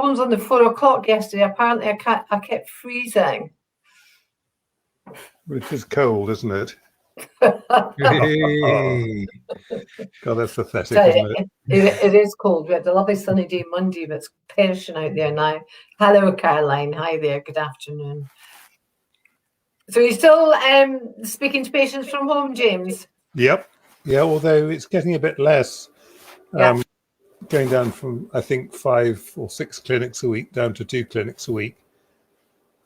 problems on the 4 o'clock yesterday. Apparently, I kept freezing. Which is cold, isn't it? Hey. God, that's pathetic, isn't it? It is cold. We had a lovely sunny day Monday, but it's perishing out there now. Hello, Caroline. Hi there. Good afternoon. So you're still speaking to patients from home, James? Yep. Yeah, although it's getting a bit less. Going down from, I think, 5 or 6 clinics a week down to 2 clinics a week.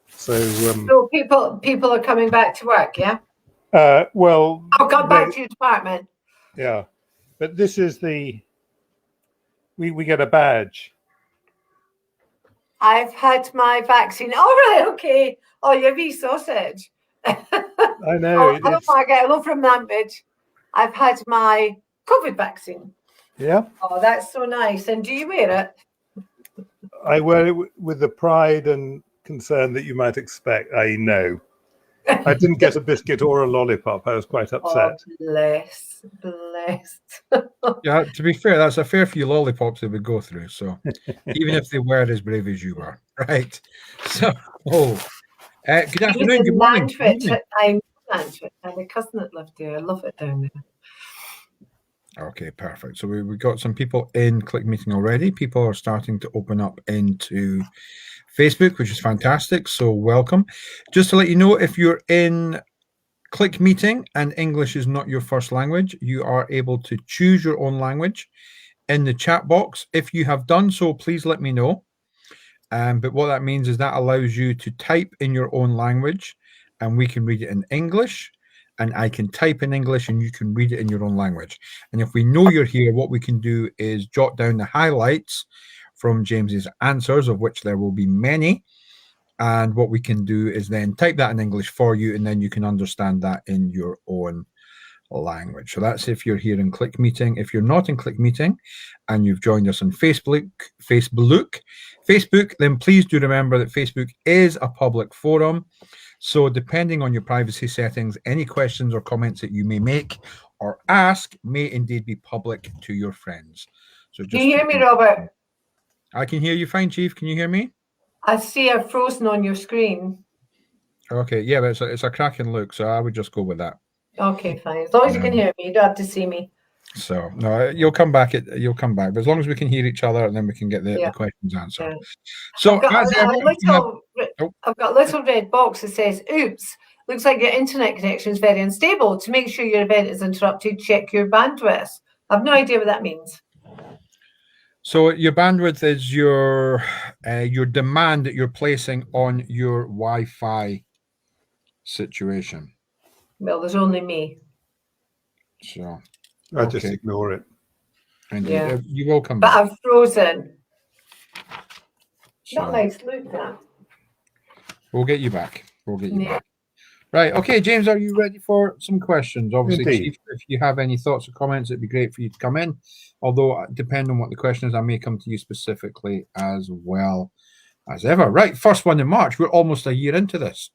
So people are coming back to work, yeah? Well, I'll come back to your department. Yeah, but this is we get a badge. I've had my vaccine. All right, okay. Oh, you wee sausage. I know. Hello, Margaret. Hello from Lambridge. I've had my COVID vaccine. Yeah. Oh, that's so nice. And do you wear it? I wear it with the pride and concern that you might expect. I know. I didn't get a biscuit or a lollipop. I was quite upset. Oh, blessed. Yeah, to be fair, that's a fair few lollipops they would go through. So even if they were as brave as you were, right? So, good afternoon, good morning. I know Nantwich. I have a cousin that lived there. I love it down there. Okay, perfect. So we got some people in Click Meeting already. People are starting to open up into Facebook, which is fantastic. So welcome. Just to let you know, if you're in Click Meeting and English is not your first language, you are able to choose your own language in the chat box. If you have done so, please let me know. But what that means is that allows you to type in your own language and we can read it in English. And I can type in English and you can read it in your own language. And if we know you're here, what we can do is jot down the highlights from James's answers, of which there will be many. And what we can do is then type that in English for you, and then you can understand that in your own language. So that's if you're here in Click Meeting. If you're not in Click Meeting and you've joined us on Facebook, then please do remember that Facebook is a public forum. So depending on your privacy settings, any questions or comments that you may make or ask may indeed be public to your friends. So just can you hear me, Robert? I can hear you fine, Chief. Can you hear me? I see a frozen on your screen. Okay, yeah, but it's a cracking look, so I would just go with that. Okay, fine. As long as you can hear me, you don't have to see me. So no, you'll come back. You'll come back, but as long as we can hear each other, and then we can get the questions answered. Yeah. So I've got a little red box that says, "Oops, looks like your internet connection is very unstable. To make sure your event is interrupted, check your bandwidth." I've no idea what that means. So your bandwidth is your demand that you're placing on your Wi-Fi situation. Well, there's only me. So I just ignore it. Indeed. Yeah. You will come back. But I'm frozen. So, not nice. Look that. We'll get you back. We'll get you back. Right. Okay, James, are you ready for some questions? Obviously, indeed. Chief, if you have any thoughts or comments, it'd be great for you to come in. Although, depending on what the question is, I may come to you specifically as well as ever. Right. First one in March. We're almost a year into this.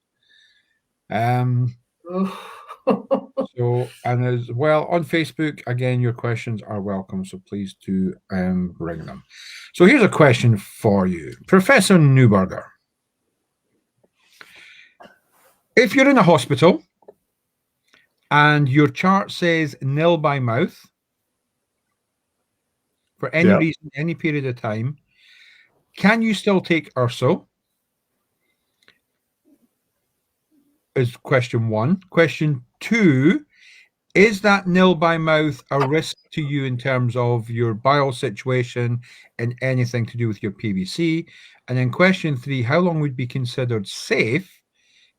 So, and as well on Facebook, again, your questions are welcome. So please do bring them. So here's a question for you, Professor Neuberger. If you're in a hospital and your chart says nil by mouth for any reason, any period of time, can you still take urso? Is question one. Question two, is that nil by mouth a risk to you in terms of your bowel situation and anything to do with your PBC? And then question three, how long would be considered safe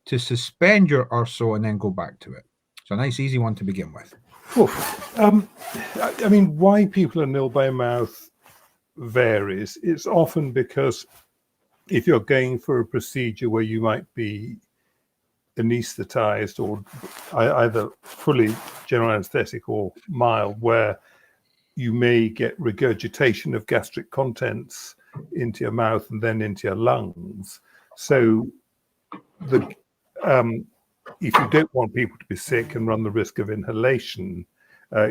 to suspend your urso and then go back to it? So a nice, easy one to begin with. I mean, why people are nil by mouth varies. It's often because if you're going for a procedure where you might be anesthetized or either fully general anesthetic or mild, where you may get regurgitation of gastric contents into your mouth and then into your lungs. So if you don't want people to be sick and run the risk of inhalation,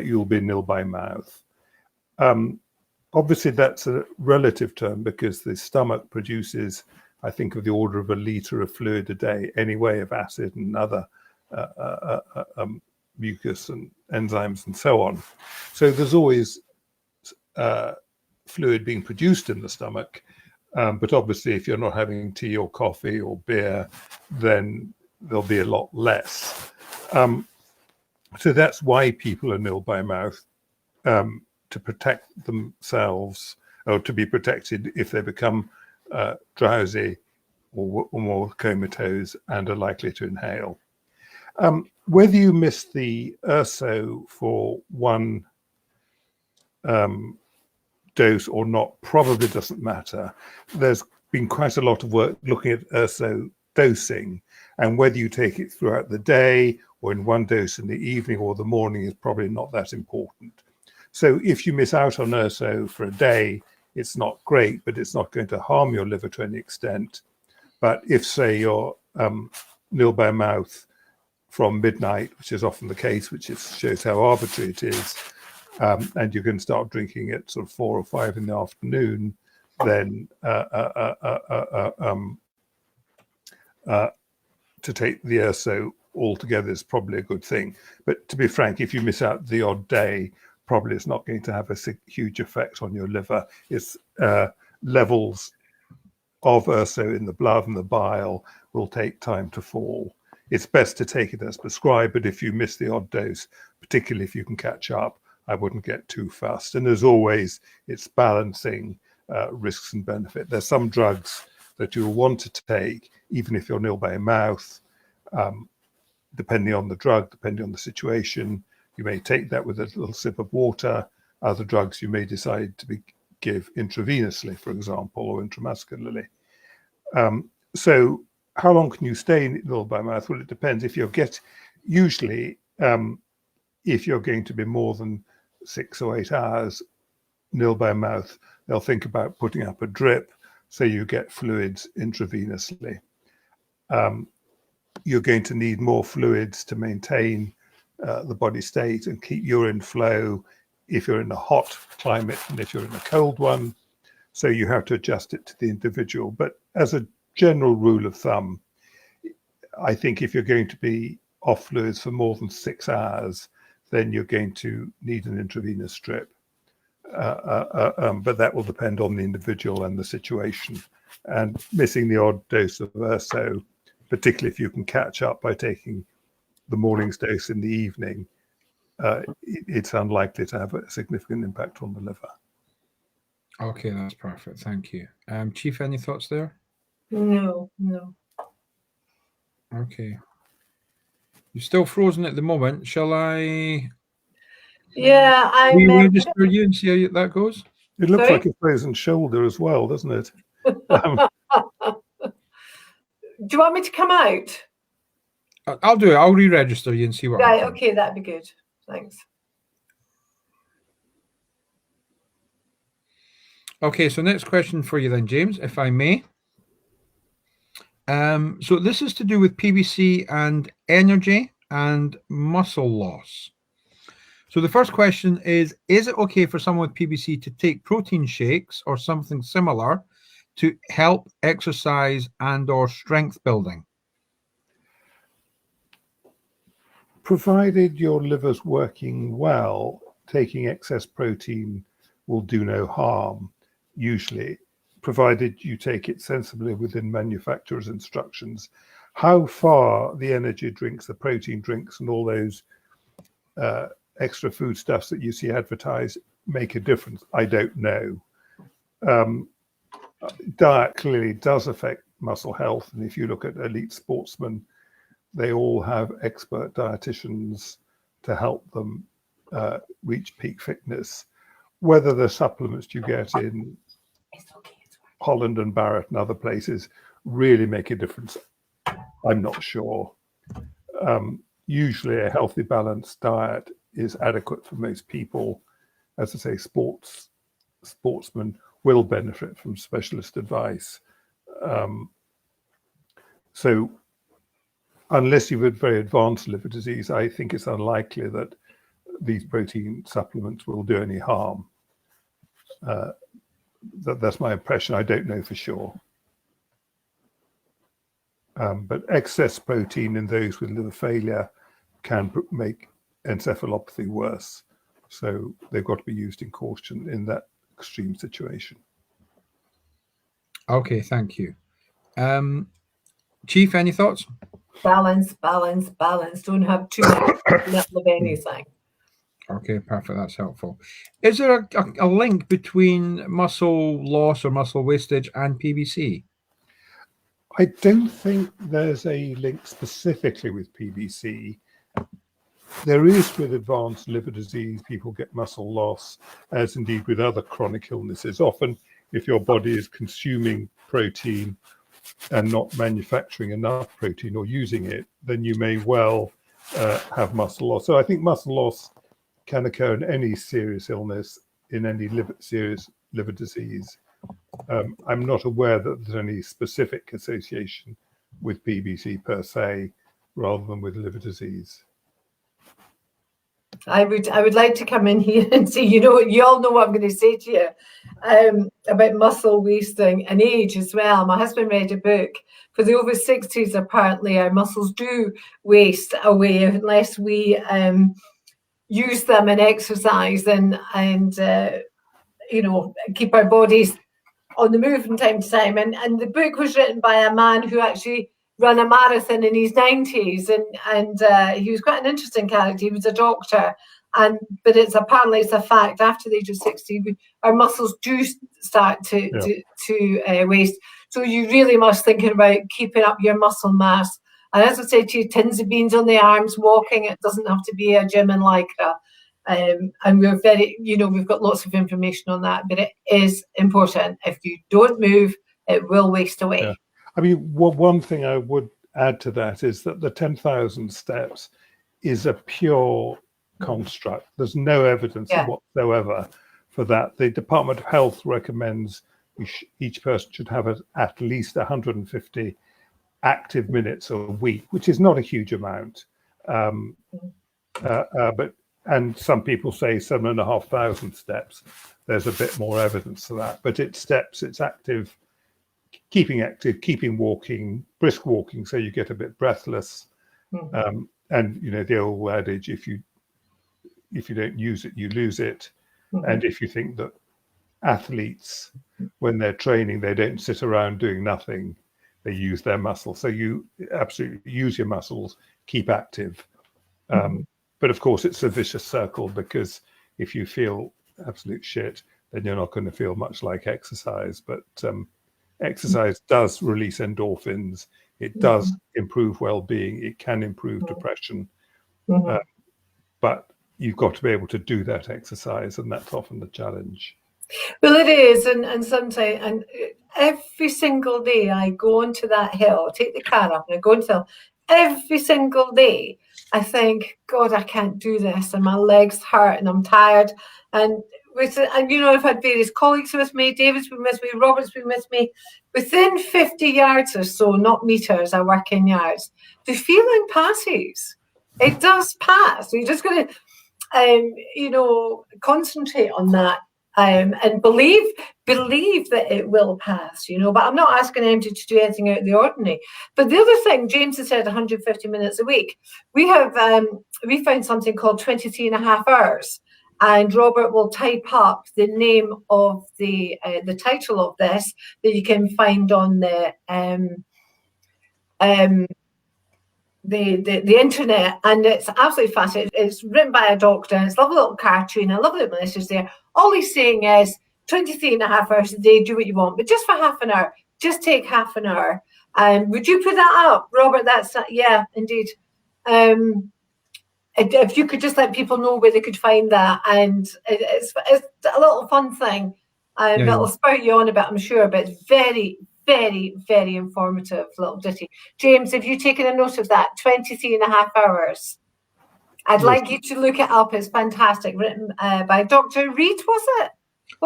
you'll be nil by mouth. obviously that's a relative term because the stomach produces, I think, of the order of a litre of fluid a day anyway, of acid and other mucus and enzymes and so on. So there's always fluid being produced in the stomach. But obviously, if you're not having tea or coffee or beer, then there'll be a lot less. So that's why people are nil by mouth, to protect themselves, or to be protected if they become drowsy or more comatose and are likely to inhale. Whether you miss the URSO for one dose or not probably doesn't matter. There's been quite a lot of work looking at URSO dosing, and whether you take it throughout the day or in one dose in the evening or the morning is probably not that important. So if you miss out on URSO for a day, it's not great, but it's not going to harm your liver to any extent. But if, say, you're nil by mouth from midnight, which is often the case, which shows how arbitrary it is, and you can start drinking at sort of 4 or 5 in the afternoon, then to take the URSO altogether is probably a good thing. But to be frank, if you miss out the odd day, probably it's not going to have a huge effect on your liver. It's levels of URSO in the blood and the bile will take time to fall. It's best to take it as prescribed, but if you miss the odd dose, particularly if you can catch up, I wouldn't get too fast. And as always, it's balancing risks and benefit. There's some drugs that you'll want to take, even if you're nil by mouth, depending on the drug, depending on the situation. You may take that with a little sip of water. Other drugs you may decide to give intravenously, for example, or intramuscularly. So how long can you stay nil by mouth? Well, it depends. If you're usually, if you're going to be more than 6 or 8 hours nil by mouth, they'll think about putting up a drip so you get fluids intravenously. You're going to need more fluids to maintain the body state and keep urine flow if you're in a hot climate and if you're in a cold one. So you have to adjust it to the individual. But as a general rule of thumb, I think if you're going to be off fluids for more than 6 hours, then you're going to need an intravenous strip. But that will depend on the individual and the situation. And missing the odd dose of URSO, particularly if you can catch up by taking the morning's dose in the evening, it's unlikely to have a significant impact on the liver. Okay, that's perfect. Thank you. Chief, any thoughts there? No. Okay. You're still frozen at the moment. Shall I Yeah, re-register you and see how that goes? It looks Sorry? like a frozen shoulder as well, doesn't it? Do you want me to come out? I'll do it. I'll re-register you and see what Right, happens. okay, that'd be good. Thanks. Okay, so next question for you then, James, if I may. So this is to do with PBC and energy and muscle loss. So the first question is it okay for someone with PBC to take protein shakes or something similar to help exercise and or strength building? Provided your liver's working well, taking excess protein will do no harm, usually, provided you take it sensibly within manufacturer's instructions. How far the energy drinks, the protein drinks, and all those extra foodstuffs that you see advertised make a difference, I don't know. Diet clearly does affect muscle health, and if you look at elite sportsmen, they all have expert dietitians to help them reach peak fitness. Whether the supplements you get in Holland and Barrett and other places really make a difference, I'm not sure. Usually a healthy, balanced diet is adequate for most people. As I say, sportsmen will benefit from specialist advice. So unless you've had very advanced liver disease, I think it's unlikely that these protein supplements will do any harm. That's my impression. I don't know for sure. But excess protein in those with liver failure can make encephalopathy worse. So they've got to be used in caution in that extreme situation. Okay, thank you. Chief, any thoughts? Balance, balance, balance. Don't have too much of anything. Okay, perfect. That's helpful. Is there a link between muscle loss or muscle wastage and PBC? I don't think there's a link specifically with PBC. There is with advanced liver disease, people get muscle loss, as indeed with other chronic illnesses. Often, if your body is consuming protein and not manufacturing enough protein or using it, then you may well have muscle loss. So I think muscle loss can occur in any serious illness, in any serious liver disease. I'm not aware that there's any specific association with PBC per se, rather than with liver disease. I would like to come in here and say, you all know what I'm going to say to you about muscle wasting and age as well. My husband read a book for the over 60s. Apparently, our muscles do waste away unless we use them in exercise and keep our bodies on the move from time to time. And the book was written by a man who actually ran a marathon in his 90s, and he was quite an interesting character. He was a doctor, but apparently it's a fact. After the age of 60, our muscles do start to waste. So you really must think about keeping up your muscle mass. And as I said to you, tins of beans on the arms, walking. It doesn't have to be a gym in Lycra. And we're very, we've got lots of information on that, but it is important. If you don't move, it will waste away. Yeah. I mean, one thing I would add to that is that the 10,000 steps is a pure construct. There's no evidence whatsoever for that. The Department of Health recommends each person should have at least 150 active minutes a week, which is not a huge amount. And some people say 7,500 steps. There's a bit more evidence to that, but it's steps, it's active, keeping walking, brisk walking, so you get a bit breathless. And the old adage, if you don't use it, you lose it. And if you think that athletes, when they're training, they don't sit around doing nothing, they use their muscles. So you absolutely use your muscles, keep active. But of course, it's a vicious circle, because if you feel absolute shit, then you're not going to feel much like exercise. But exercise does release endorphins. It does improve well-being. It can improve depression. But you've got to be able to do that exercise, and that's often the challenge. Well, it is, and sometimes, and every single day I go onto that hill, take the car up, and I go into the hill. Every single day I think, God, I can't do this, and my legs hurt, and I'm tired. And I've had various colleagues with me. David's been with me. Robert's been with me. Within 50 yards or so, not meters, I work in yards. The feeling passes. It does pass. So you're just going to, concentrate on that. And believe that it will pass, but I'm not asking anybody to do anything out of the ordinary. But the other thing, James has said 150 minutes a week. We have we found something called 23 and a half hours, and Robert will type up the name of the title of this that you can find on the internet, and it's absolutely fascinating. It's written by a doctor, and it's a lovely little cartoon, and a lovely little message there. All he's saying is 23 and a half hours a day, do what you want, but just for half an hour, just take half an hour. Would you put that up, Robert? Yeah, indeed. If you could just let people know where they could find that, and it's a little fun thing, that'll spur you on a bit, I'm sure, but it's very, very, very informative little ditty. James, have you taken a note of that? 23 and a half hours. I'd like you to look it up. It's fantastic. Written by Dr. Reed, was it?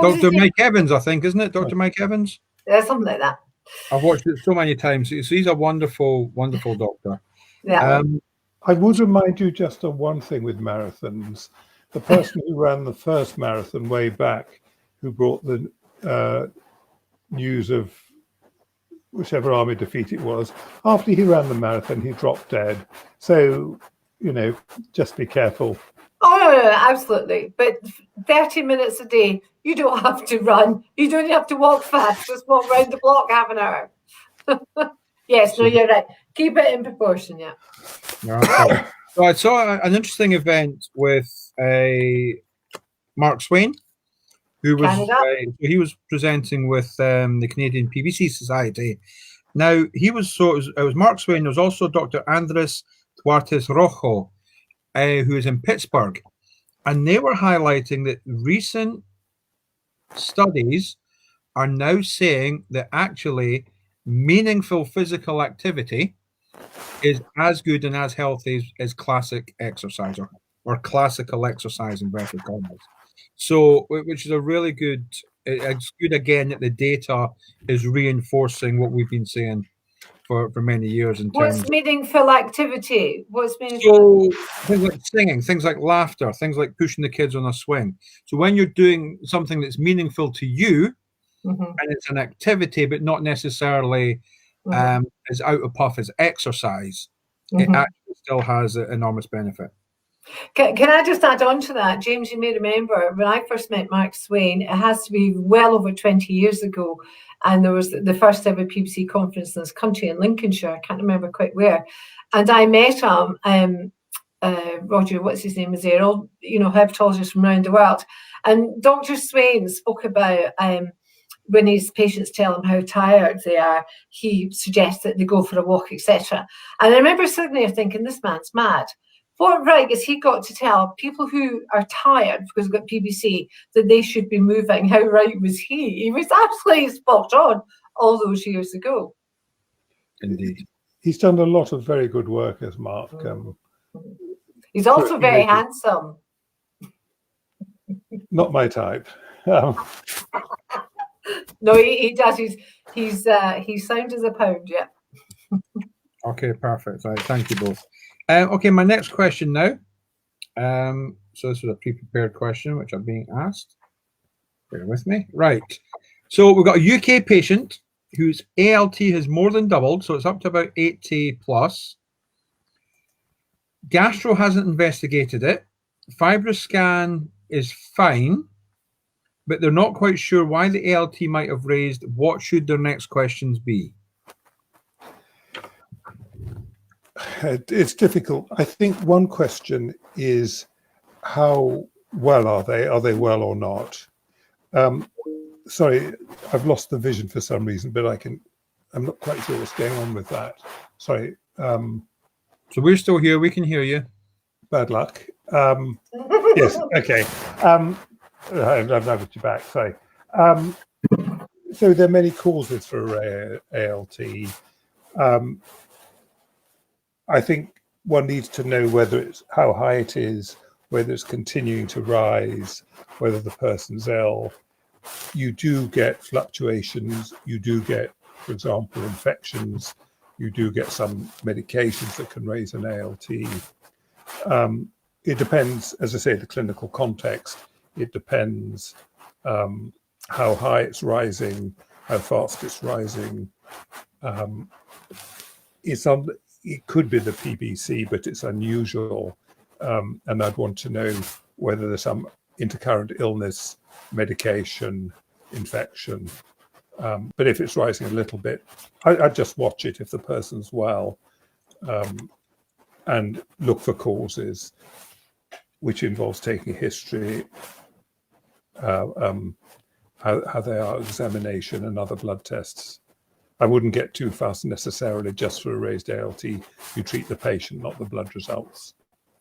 Dr. Mike Evans, I think, isn't it? Dr. Mike Evans? Yeah, something like that. I've watched it so many times. So he's a wonderful, wonderful doctor. Yeah. I would remind you just of one thing with marathons. The person who ran the first marathon way back who brought the news of whichever army defeat it was. After he ran the marathon, he dropped dead. So, just be careful. Oh, no, absolutely. But 30 minutes a day, you don't have to run. You don't have to walk fast. Just walk around the block half an hour. Yes, no, you're right. Keep it in proportion, yeah. So I saw an interesting event with Mark Swain, who was he was presenting with the Canadian PBC Society. Now it was Mark Swain. There was also Dr. Andres Duartes Rojo, who is in Pittsburgh, and they were highlighting that recent studies are now saying that actually meaningful physical activity is as good and as healthy as classic exercise or classical exercise in inverted commas. So, which is a really good. It's good again that the data is reinforcing what we've been saying for many years. What's meaningful activity? What's meaningful? So things like singing, things like laughter, things like pushing the kids on a swing. So when you're doing something that's meaningful to you, and it's an activity, but not necessarily as out of puff as exercise, it actually still has an enormous benefit. Can I just add on to that? James, you may remember when I first met Mark Swain, it has to be well over 20 years ago. And there was the first ever PBC conference in this country in Lincolnshire. I can't remember quite where. And I met him, Roger, what's his name, is there, all, herpetologists from around the world. And Dr. Swain spoke about when his patients tell him how tired they are, he suggests that they go for a walk, etc. And I remember sitting there thinking, this man's mad. What right has he got to tell people who are tired because they've got PBC that they should be moving? How right was he? He was absolutely spot on all those years ago. Indeed. He's done a lot of very good work as Mark. He's also very handsome. Not my type. No, he does. He's sound as a pound, yeah. Okay, perfect. Right, thank you both. Okay, my next question now. So this was a pre-prepared question, which I'm being asked. Bear with me. Right. So we've got a UK patient whose ALT has more than doubled, so it's up to about 80 plus. Gastro hasn't investigated it. FibroScan is fine, but they're not quite sure why the ALT might have raised. What should their next questions be? It's difficult. I think one question is, how well are they? Are they well or not? Sorry, I've lost the vision for some reason, but I'm not quite sure what's going on with that. Sorry. So we're still here. We can hear you. Bad luck. Yes. Okay. I've got you back. Sorry. So there are many causes for ALT. I think one needs to know whether how high it is, whether it's continuing to rise, whether the person's ill. You do get fluctuations. You do get, for example, infections. You do get some medications that can raise an ALT. It depends, as I say, the clinical context. It depends how high it's rising, how fast it's rising. It could be the PBC, but it's unusual. And I'd want to know whether there's some intercurrent illness, medication, infection. But if it's rising a little bit, I'd just watch it if the person's well, and look for causes, which involves taking a history, how they are, examination and other blood tests. I wouldn't get too fast necessarily just for a raised ALT. You treat the patient, not the blood results.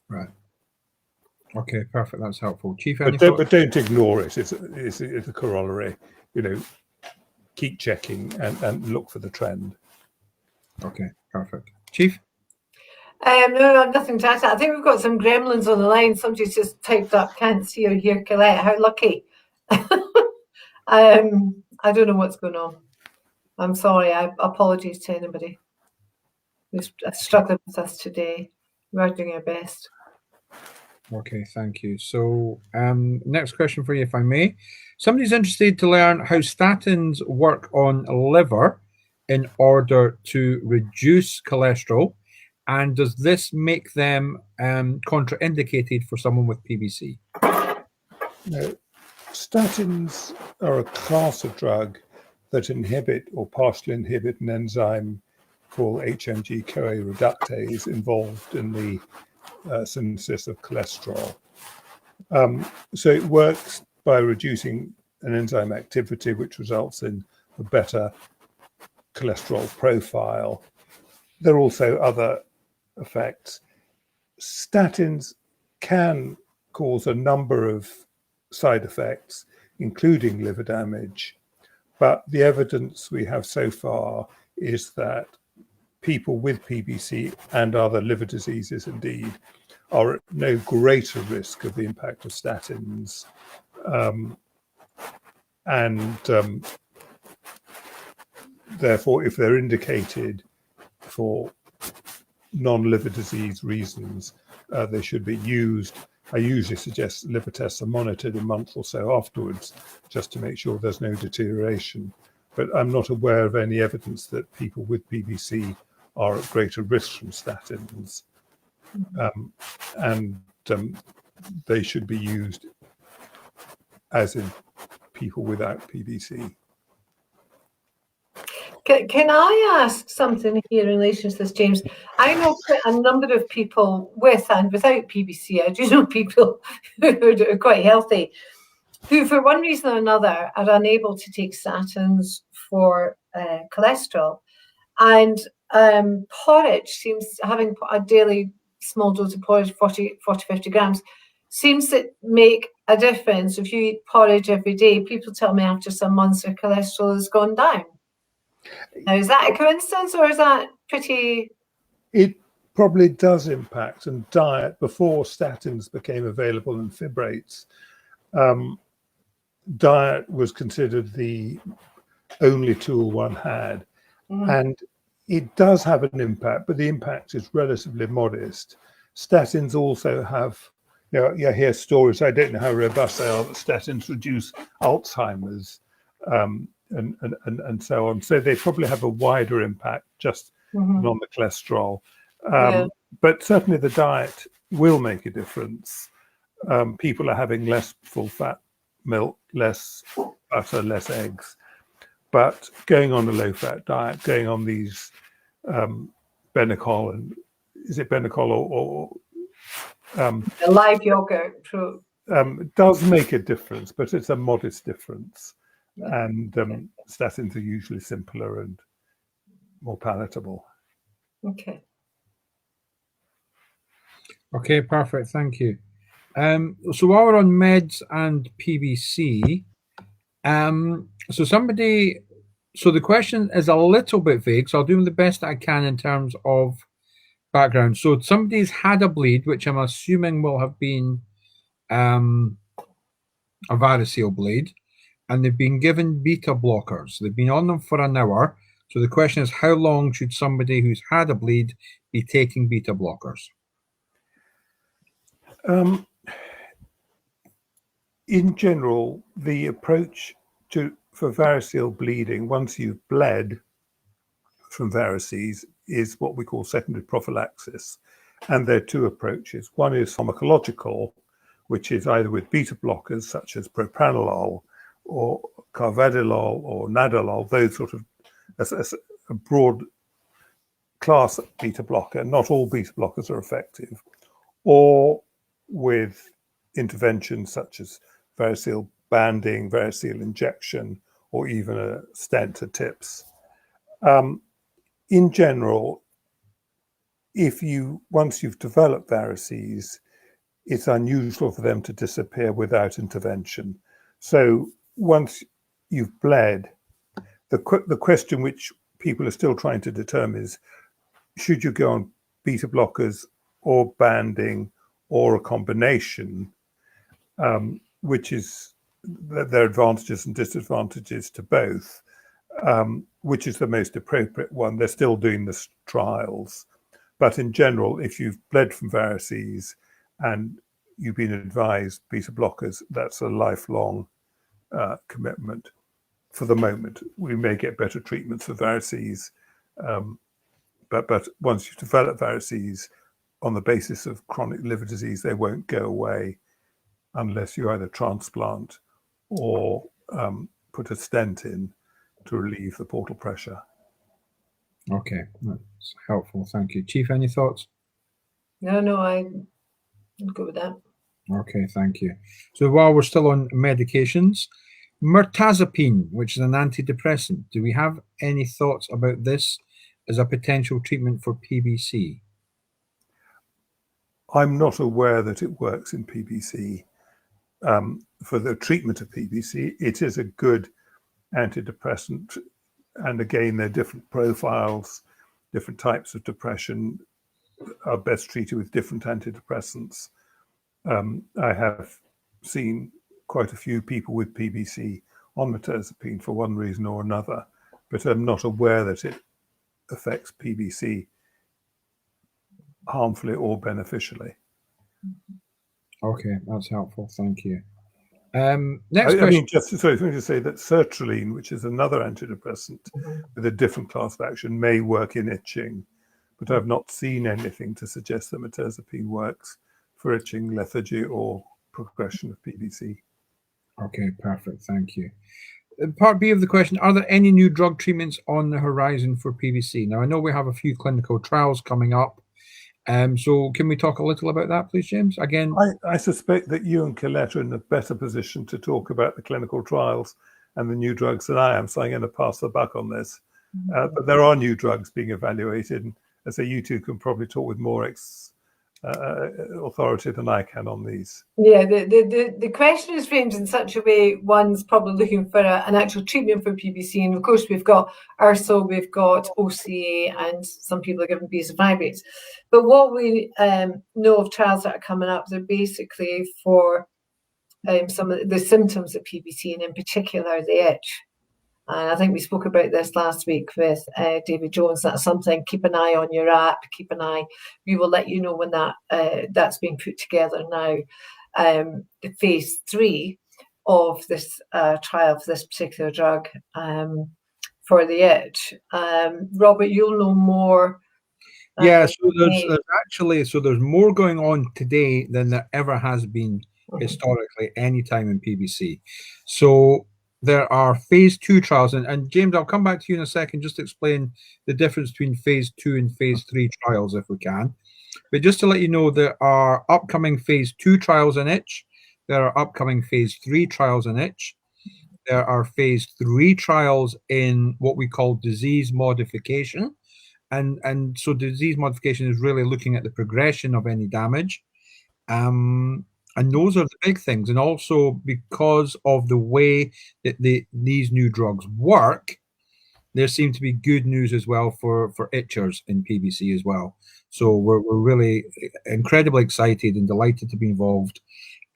Right. Okay, perfect. That's helpful. Chief, but don't ignore it. It's a corollary. Keep checking and look for the trend. Okay, perfect. Chief? No, nothing to add. I think we've got some gremlins on the line. Somebody's just typed up, can't see or hear Collette. How lucky. I don't know what's going on. I'm sorry. Apologies to anybody who's struggling with us today. We're doing our best. Okay, thank you. So, next question for you, if I may. Somebody's interested to learn how statins work on liver in order to reduce cholesterol, and does this make them contraindicated for someone with PBC? Now, statins are a class of drug that inhibit or partially inhibit an enzyme called HMG-CoA reductase involved in the synthesis of cholesterol. So it works by reducing an enzyme activity, which results in a better cholesterol profile. There are also other effects. Statins can cause a number of side effects, including liver damage, but the evidence we have so far is that people with PBC and other liver diseases indeed are at no greater risk of the impact of statins. Therefore, if they're indicated for non-liver disease reasons, they should be used. I usually suggest liver tests are monitored a month or so afterwards, just to make sure there's no deterioration. But I'm not aware of any evidence that people with PBC are at greater risk from statins. They should be used as in people without PBC. Can I ask something here in relation to this, James? I know quite a number of people with and without PBC. I do know people who are quite healthy, who for one reason or another are unable to take statins for cholesterol. And porridge seems, having a daily small dose of porridge, 40, 50 grams, seems to make a difference. If you eat porridge every day, people tell me after some months their cholesterol has gone down. Now, is that a coincidence or is that pretty... It probably does impact, and diet, before statins became available and fibrates, diet was considered the only tool one had. And it does have an impact, but the impact is relatively modest. Statins also have, you hear stories, I don't know how robust they are, that statins reduce Alzheimer's and so on. So they probably have a wider impact just on the cholesterol. But certainly the diet will make a difference. People are having less full fat milk, less butter, less eggs. But going on a low fat diet, going on these Benecol, and is it Benecol or live yogurt? Does make a difference, but it's a modest difference. And statins are usually simpler and more palatable. Okay. Okay, perfect. Thank you. So while we're on meds and PBC, so the question is a little bit vague, so I'll do the best I can in terms of background. So somebody's had a bleed, which I'm assuming will have been a varicose bleed, and they've been given beta blockers. They've been on them for an hour. So the question is, how long should somebody who's had a bleed be taking beta blockers? In general, the approach for variceal bleeding, once you've bled from varices, is what we call secondary prophylaxis. And there are two approaches. One is pharmacological, which is either with beta blockers such as propranolol or carvedilol or nadolol, those sort of a broad class beta blocker. Not all beta blockers are effective. Or with interventions such as variceal banding, variceal injection, or even a stent, a TIPS. In general, once you've developed varices, it's unusual for them to disappear without intervention. So once you've bled, the question which people are still trying to determine is, should you go on beta blockers or banding or a combination, which is, there are advantages and disadvantages to both, which is the most appropriate one. They're still doing the trials. But in general, if you've bled from varices and you've been advised beta blockers, that's a lifelong commitment. For the moment, we may get better treatments for varices, but once you've developed varices on the basis of chronic liver disease, they won't go away unless you either transplant or put a stent in to relieve the portal pressure. Okay, that's helpful. Thank you. Chief, any thoughts? No, I'll go with that. Okay, thank you. So while we're still on medications, mirtazapine, which is an antidepressant, do we have any thoughts about this as a potential treatment for PBC? I'm not aware that it works in PBC. For the treatment of PBC, it is a good antidepressant. And again, there are different profiles, different types of depression are best treated with different antidepressants. I have seen quite a few people with PBC on mirtazapine for one reason or another, but I'm not aware that it affects PBC harmfully or beneficially. Okay, that's helpful. Thank you. Next I question. mean, just to say that sertraline, which is another antidepressant with a different class of action, may work in itching, but I've not seen anything to suggest that mirtazapine works for itching, lethargy, or progression of PBC. Okay, perfect. Thank you. Part B of the question, are there any new drug treatments on the horizon for PBC? Now, I know we have a few clinical trials coming up. So can we talk a little about that, please, James? Again, I suspect that you and Collette are in a better position to talk about the clinical trials and the new drugs than I am, so I'm going to pass the buck on this. But there are new drugs being evaluated, and I say you two can probably talk with more authority than I can on these. Yeah, the question is framed in such a way, one's probably looking for an actual treatment for PBC, and of course we've got URSO, we've got OCA, and some people are given bezafibrates. But what we know of trials that are coming up, they're basically for some of the symptoms of PBC, and in particular the itch. And I think we spoke about this last week with David Jones. That's something, keep an eye on your app, keep an eye. We will let you know when that's being put together now. The phase 3 of this trial for this particular drug for the itch. Robert, you'll know more. Yeah, so there's more going on today than there ever has been historically any time in PBC. So there are phase 2 trials, and James, I'll come back to you in a second just to explain the difference between phase 2 and phase 3 trials if we can. But just to let you know, there are upcoming phase 2 trials in itch. There are upcoming phase 3 trials in itch. There are phase 3 trials in what we call disease modification. And so disease modification is really looking at the progression of any damage. And those are the big things. And also because of the way that these new drugs work, there seems to be good news as well for itchers in PBC as well. So we're really incredibly excited and delighted to be involved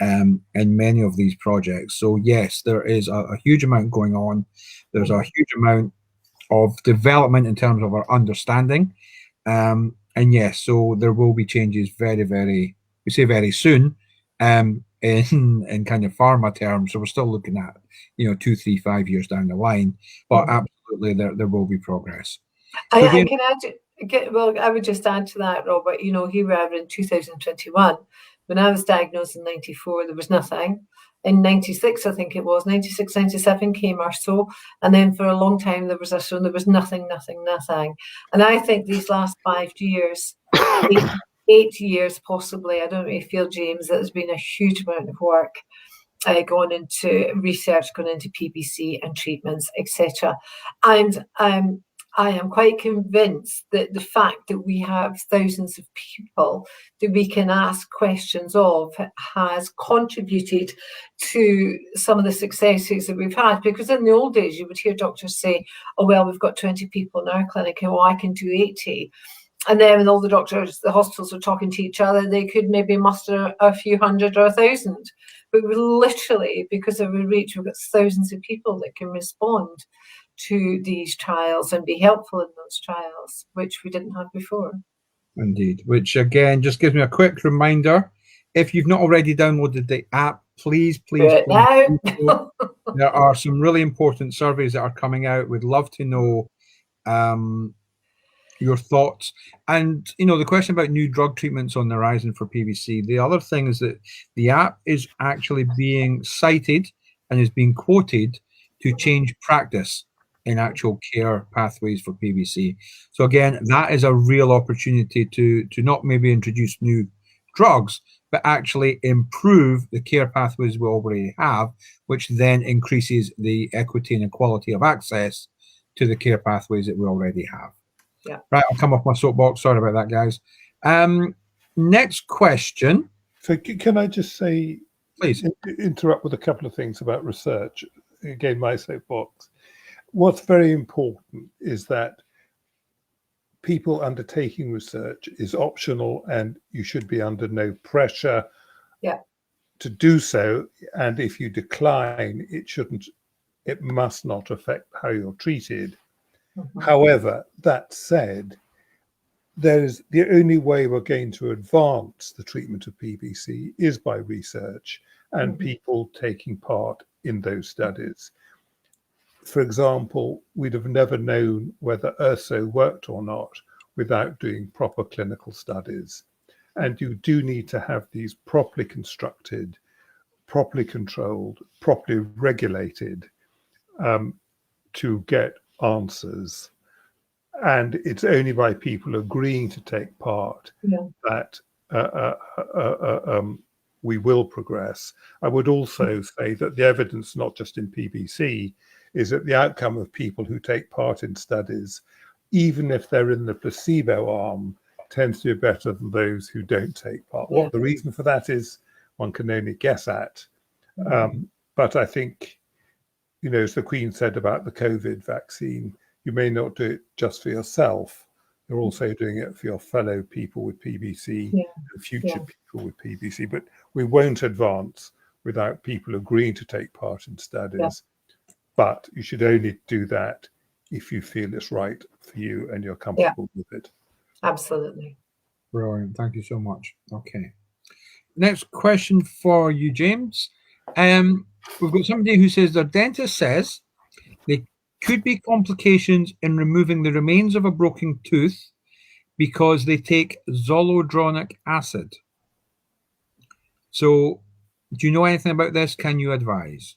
in many of these projects. So yes, there is a huge amount going on. There's a huge amount of development in terms of our understanding. And yes, so there will be changes very, very, we say very soon, in kind of pharma terms. So we're still looking at, 2, 3, 5 years down the line, but absolutely there will be progress. So I would just add to that, Robert. Here we are in 2021. When I was diagnosed in 94, there was nothing. In 96, I think it was, 96, 97 came or so. And then for a long time, there was there was nothing. And I think these last 5 years, 8 years possibly, I don't really feel, James, that there's been a huge amount of work going into research, going into PBC and treatments, etc. And I am quite convinced that the fact that we have thousands of people that we can ask questions of has contributed to some of the successes that we've had. Because in the old days, you would hear doctors say, oh, well, we've got 20 people in our clinic, and I can do 80. And then when all the doctors, the hospitals were talking to each other, they could maybe muster a few hundred or 1,000. But we literally, because of our reach, we've got thousands of people that can respond to these trials and be helpful in those trials, which we didn't have before. Indeed, which again just gives me a quick reminder. If you've not already downloaded the app, please, Do it now. do so. There are some really important surveys that are coming out. We'd love to know your thoughts. And, the question about new drug treatments on the horizon for PBC. The other thing is that the app is actually being cited and is being quoted to change practice in actual care pathways for PBC. So again, that is a real opportunity to not maybe introduce new drugs, but actually improve the care pathways we already have, which then increases the equity and equality of access to the care pathways that we already have. Yeah. Right, I'll come off my soapbox. Sorry about that, guys. Next question. So can I just say, Please. Interrupt with a couple of things about research? Again, my soapbox. What's very important is that people undertaking research is optional, and you should be under no pressure to do so. And if you decline, it must not affect how you're treated. Mm-hmm. However, that said, the only way we're going to advance the treatment of PBC is by research and people taking part in those studies. For example, we'd have never known whether URSO worked or not without doing proper clinical studies. And you do need to have these properly constructed, properly controlled, properly regulated to get answers. And it's only by people agreeing to take part that we will progress. I would also say that the evidence, not just in PBC, is that the outcome of people who take part in studies, even if they're in the placebo arm, tends to be better than those who don't take part. What the reason for that is, one can only guess at. But I think, as the Queen said about the COVID vaccine, you may not do it just for yourself. You're also doing it for your fellow people with PBC and future people with PBC. But we won't advance without people agreeing to take part in studies. Yeah. But you should only do that if you feel it's right for you and you're comfortable with it. Absolutely. Brilliant. Thank you so much. Okay. Next question for you, James. We've got somebody who says their dentist says there could be complications in removing the remains of a broken tooth because they take zoledronic acid. So, do you know anything about this? Can you advise?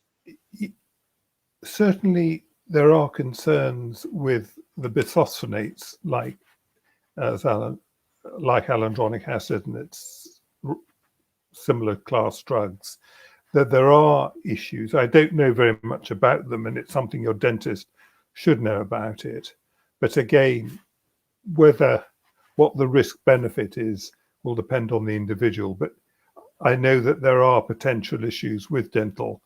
Certainly, there are concerns with the bisphosphonates like alendronic acid and its similar class drugs, that there are issues. I don't know very much about them, and it's something your dentist should know about it. But again, what the risk benefit is will depend on the individual. But I know that there are potential issues with dental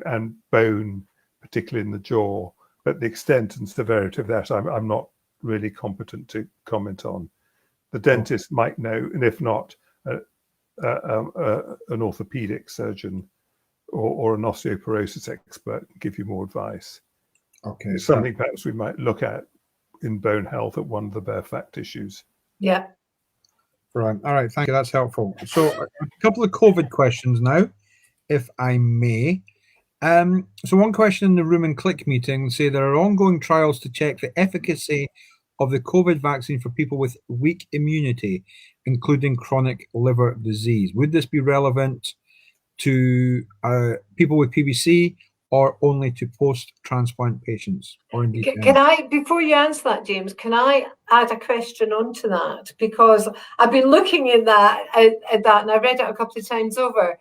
and bone, particularly in the jaw, but the extent and severity of that I'm not really competent to comment on. The dentist might know, and if not, an orthopedic surgeon or an osteoporosis expert can give you more advice. Okay, it's something perhaps we might look at in bone health at one of the bare fat issues. Yeah. Right. All right. Thank you. That's helpful. So a couple of COVID questions now, if I may. So one question in the Room and Click meeting say there are ongoing trials to check the efficacy of the COVID vaccine for people with weak immunity, including chronic liver disease. Would this be relevant to people with PBC or only to post-transplant patients? Or indeed, can I, before you answer that, James, can I add a question onto that? Because I've been looking at that, and I read it a couple of times over.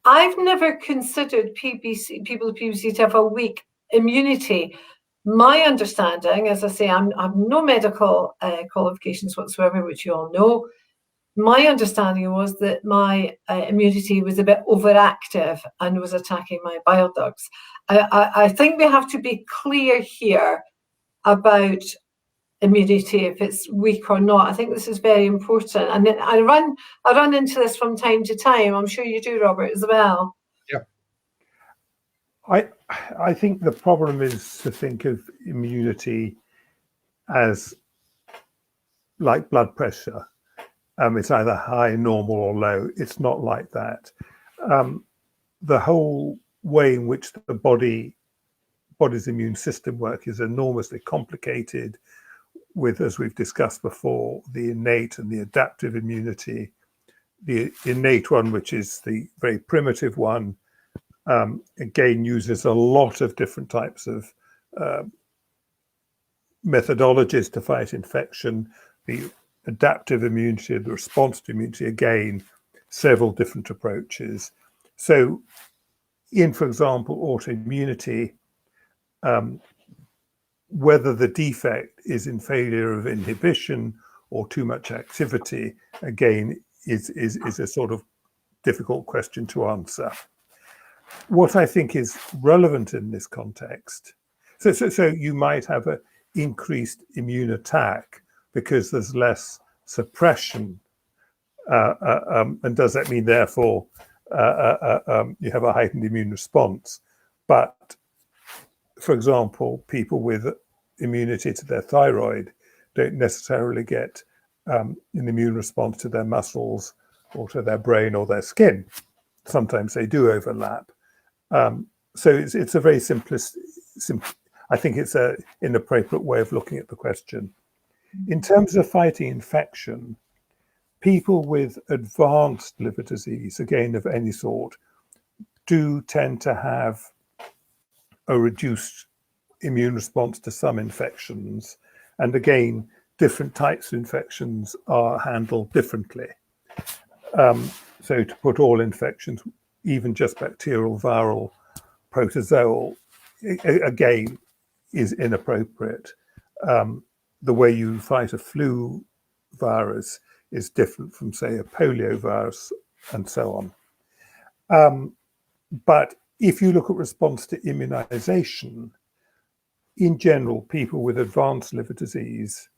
I've never considered PBC, people with PBC, to have a weak immunity. My understanding, as I say, I have no medical qualifications whatsoever, which you all know. My understanding was that my immunity was a bit overactive and was attacking my bile ducts. I think we have to be clear here about immunity, if it's weak or not. I think this is very important. And I run into this from time to time. I'm sure you do, Robert, as well. Yeah. I think the problem is to think of immunity as like blood pressure. It's either high, normal, or low. It's not like that. The whole way in which the body's immune system works is enormously complicated with, as we've discussed before, the innate and the adaptive immunity. The innate one, which is the very primitive one, again, uses a lot of different types of methodologies to fight infection. The adaptive immunity, the response to immunity, again, several different approaches. So in, for example, autoimmunity, whether the defect is in failure of inhibition or too much activity, again, is a sort of difficult question to answer. What I think is relevant in this context, so you might have an increased immune attack because there's less suppression, and does that mean therefore you have a heightened immune response? But for example, people with immunity to their thyroid don't necessarily get an immune response to their muscles or to their brain or their skin. Sometimes they do overlap. So it's a very simplest. I think it's an inappropriate way of looking at the question. In terms of fighting infection, people with advanced liver disease, again of any sort, do tend to have a reduced immune response to some infections. And again, different types of infections are handled differently. So to put all infections, even just bacterial, viral, protozoal, again, is inappropriate. The way you fight a flu virus is different from, say, a polio virus, and so on. But if you look at response to immunization, in general, people with advanced liver disease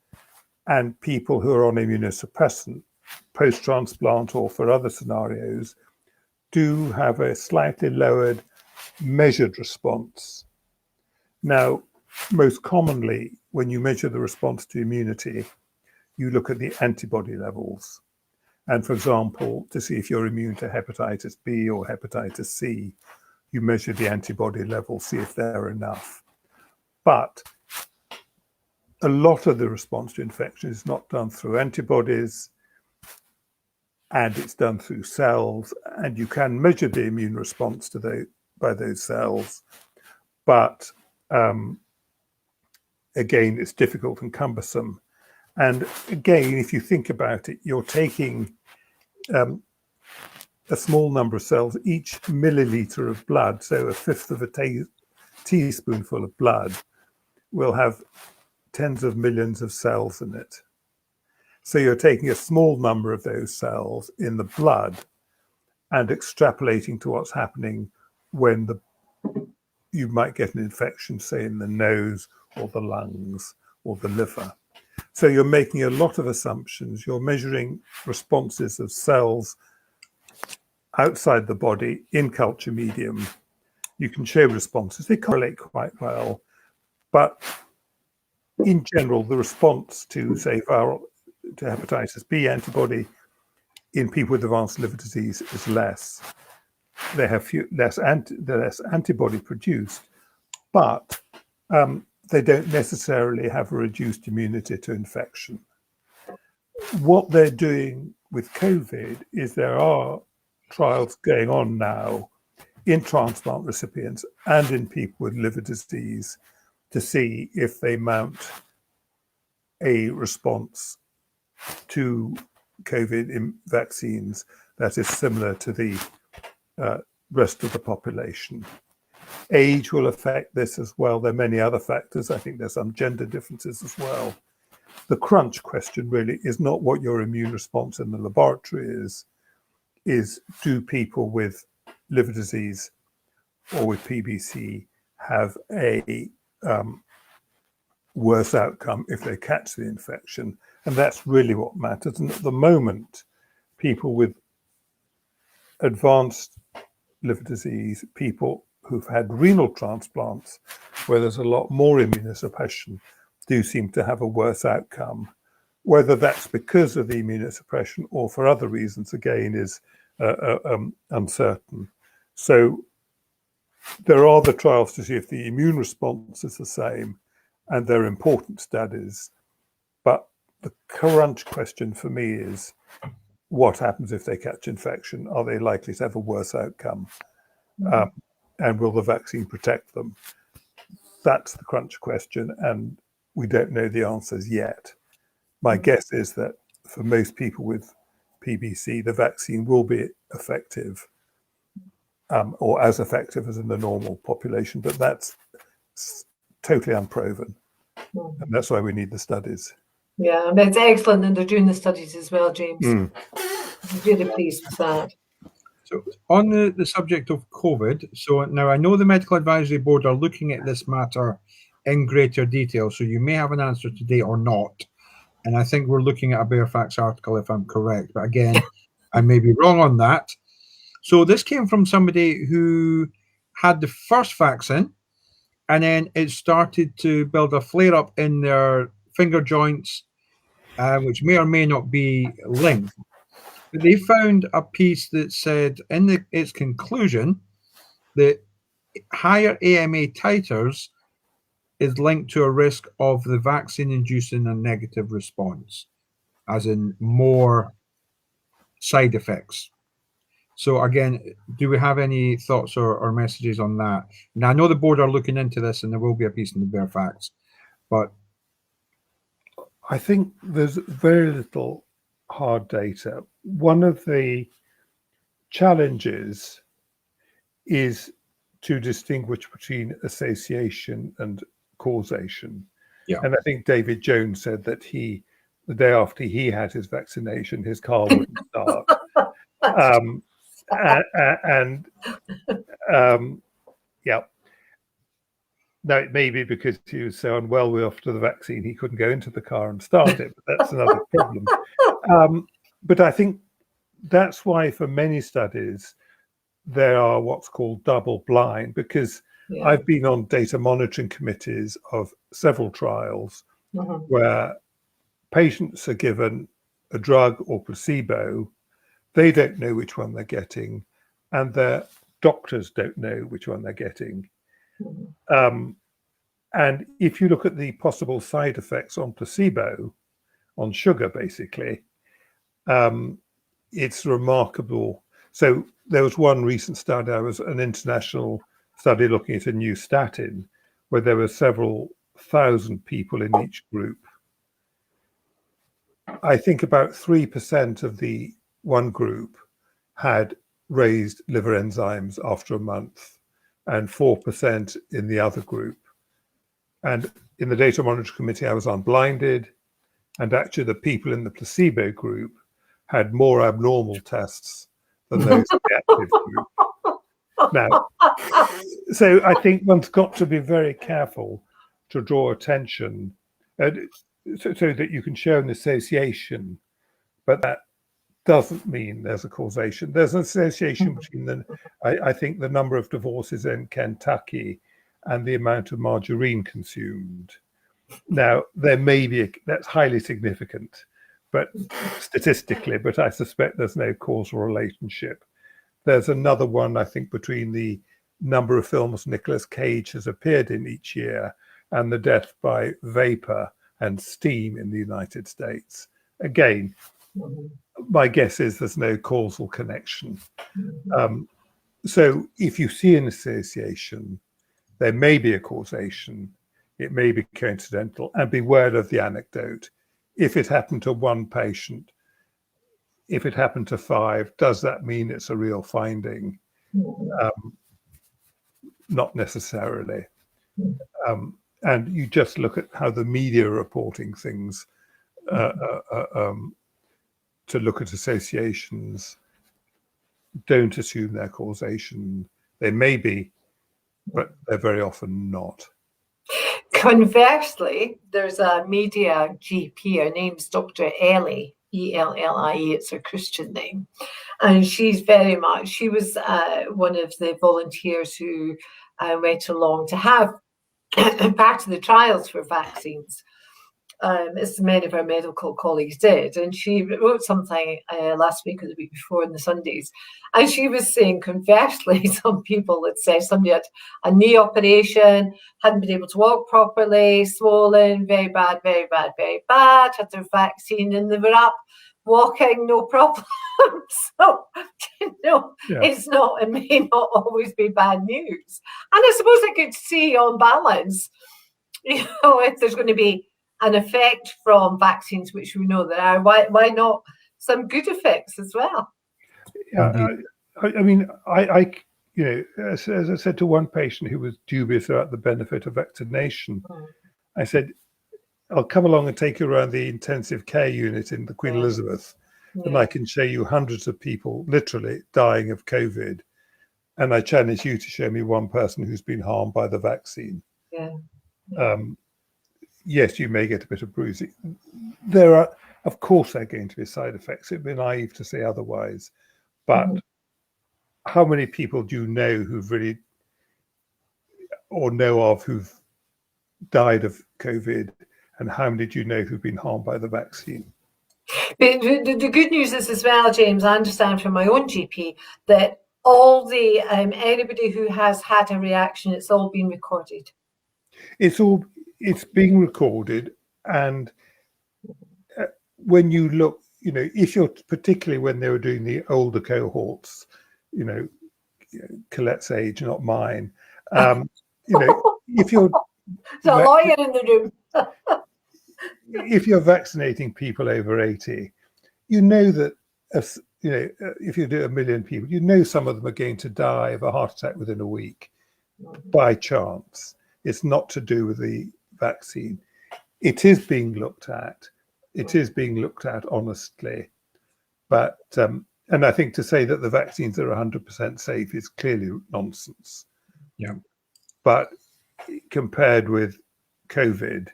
and people who are on immunosuppressant, post-transplant or for other scenarios, do have a slightly lowered measured response. Now, most commonly, when you measure the response to immunity, you look at the antibody levels. And for example, to see if you're immune to hepatitis B or hepatitis C, you measure the antibody levels, see if they're enough. But a lot of the response to infection is not done through antibodies, and it's done through cells, and you can measure the immune response to by those cells. But again, it's difficult and cumbersome. And again, if you think about it, you're taking a small number of cells, each milliliter of blood, so a fifth of a teaspoonful of blood, will have tens of millions of cells in it. So you're taking a small number of those cells in the blood and extrapolating to what's happening when you might get an infection, say in the nose or the lungs or the liver. So you're making a lot of assumptions. You're measuring responses of cells outside the body in culture medium. You can show responses. They correlate quite well. But in general, the response to, say, to hepatitis B antibody in people with advanced liver disease is less. They have less antibody produced, but they don't necessarily have a reduced immunity to infection. What they're doing with COVID is there are trials going on now in transplant recipients and in people with liver disease to see if they mount a response to COVID vaccines that is similar to the rest of the population. Age will affect this as well. There are many other factors. I think there's some gender differences as well. The crunch question really is not what your immune response in the laboratory is do people with liver disease or with PBC have a worse outcome if they catch the infection? And that's really what matters. And at the moment, people with advanced liver disease, people who've had renal transplants, where there's a lot more immunosuppression, do seem to have a worse outcome Whether that's because of the immunosuppression or for other reasons, again, is uncertain. So there are the trials to see if the immune response is the same, and they're important studies. But the current question for me is, what happens if they catch infection? Are they likely to have a worse outcome? And will the vaccine protect them? That's the crunch question, and we don't know the answers yet. My guess is that for most people with PBC, the vaccine will be effective, or as effective as in the normal population, but that's totally unproven. And that's why we need the studies. Yeah, and it's excellent that they're doing the studies as well, James. Mm. I'm really pleased with that. So on the subject of COVID, so now I know the Medical Advisory Board are looking at this matter in greater detail, so you may have an answer today or not. And I think we're looking at a Fairfax article, if I'm correct. But again, I may be wrong on that. So this came from somebody who had the first vaccine, and then it started to build a flare-up in their finger joints, which may or may not be linked. But they found a piece that said in its conclusion that higher AMA titers is linked to a risk of the vaccine inducing a negative response, as in more side effects. So again, do we have any thoughts or messages on that? Now, I know the board are looking into this, and there will be a piece in the Fairfax, but I think there's very little hard data. One of the challenges is to distinguish between association and causation. Yeah. And I think David Jones said that the day after he had his vaccination, his car wouldn't start. Yeah. Now, it may be because he was so unwell after the vaccine, he couldn't go into the car and start it, but that's another problem. But I think that's why for many studies, there are what's called double blind, because I've been on data monitoring committees of several trials where patients are given a drug or placebo, they don't know which one they're getting, and their doctors don't know which one they're getting. And if you look at the possible side effects on placebo, on sugar basically, it's remarkable. So there was one recent study, an international study looking at a new statin, where there were several thousand people in each group. I think about 3% of the one group had raised liver enzymes after a month, and 4% in the other group. And in the data monitoring committee, I was unblinded, and actually the people in the placebo group had more abnormal tests than those in the active group. Now, so I think one's got to be very careful to draw attention so that you can show an association, but that doesn't mean there's a causation. There's an association between I think the number of divorces in Kentucky and the amount of margarine consumed. Now, there may be, that's highly significant, but statistically, but I suspect there's no causal relationship. There's another one, I think, between the number of films Nicolas Cage has appeared in each year and the death by vapor and steam in the United States. Again, my guess is there's no causal connection. So if you see an association, there may be a causation. It may be coincidental, and beware of the anecdote. If it happened to one patient, if it happened to 5, does that mean it's a real finding? Not necessarily. And you just look at how the media are reporting things to look at associations. Don't assume their causation. They may be, but they're very often not. Conversely, there's a media GP. Her name's Dr. Ellie, E-L-L-I-E. It's her Christian name. And she was one of the volunteers who went along to have part of the trials for vaccines. as many of our medical colleagues did, and she wrote something last week or the week before in the Sundays, and she was saying, conversely, some people had said somebody had a knee operation, hadn't been able to walk properly, swollen, very bad, very bad, very bad, had their vaccine, and they were up walking, no problem. So, it's not, it may not always be bad news. And I suppose I could see on balance, if there's going to be an effect from vaccines, which we know there are, why not some good effects as well? I mean, as I said to one patient who was dubious about the benefit of vaccination, I said, I'll come along and take you around the intensive care unit in the Queen Elizabeth, and I can show you hundreds of people literally dying of COVID. And I challenge you to show me one person who's been harmed by the vaccine. Yes, you may get a bit of bruising. There are, of course, there are going to be side effects. It'd be naive to say otherwise. But how many people do you know who've really, or know of, who've died of COVID? And how many do you know who've been harmed by the vaccine? The good news is as well, James, I understand from my own GP that all the anybody who has had a reaction, it's all been recorded. It's being recorded, and when you look, if you're, particularly when they were doing the older cohorts, Colette's age, not mine, if you're there's a lawyer in the room. If you're vaccinating people over 80, that if you do 1 million people, some of them are going to die of a heart attack within a week by chance. It's not to do with the vaccine. It is being looked at. It is being looked at honestly. But, and I think to say that the vaccines are 100% safe is clearly nonsense. Yeah. But compared with COVID,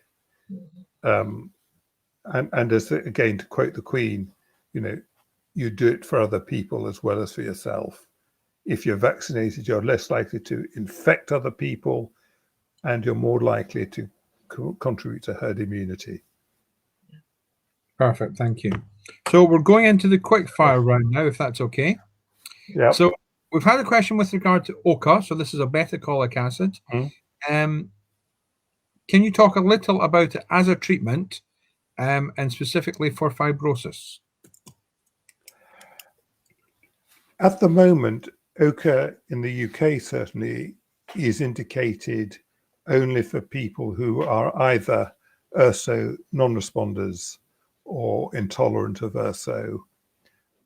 and as again, to quote the Queen, you do it for other people as well as for yourself. If you're vaccinated, you're less likely to infect other people, and you're more likely to contribute to herd immunity. Perfect, thank you. So we're going into the quick fire round now, if that's okay. Yeah. So we've had a question with regard to OCA. So this is a beta-cholic acid. Can you talk a little about it as a treatment, and specifically for fibrosis? At the moment, OCA in the UK certainly is indicated only for people who are either URSO non-responders or intolerant of URSO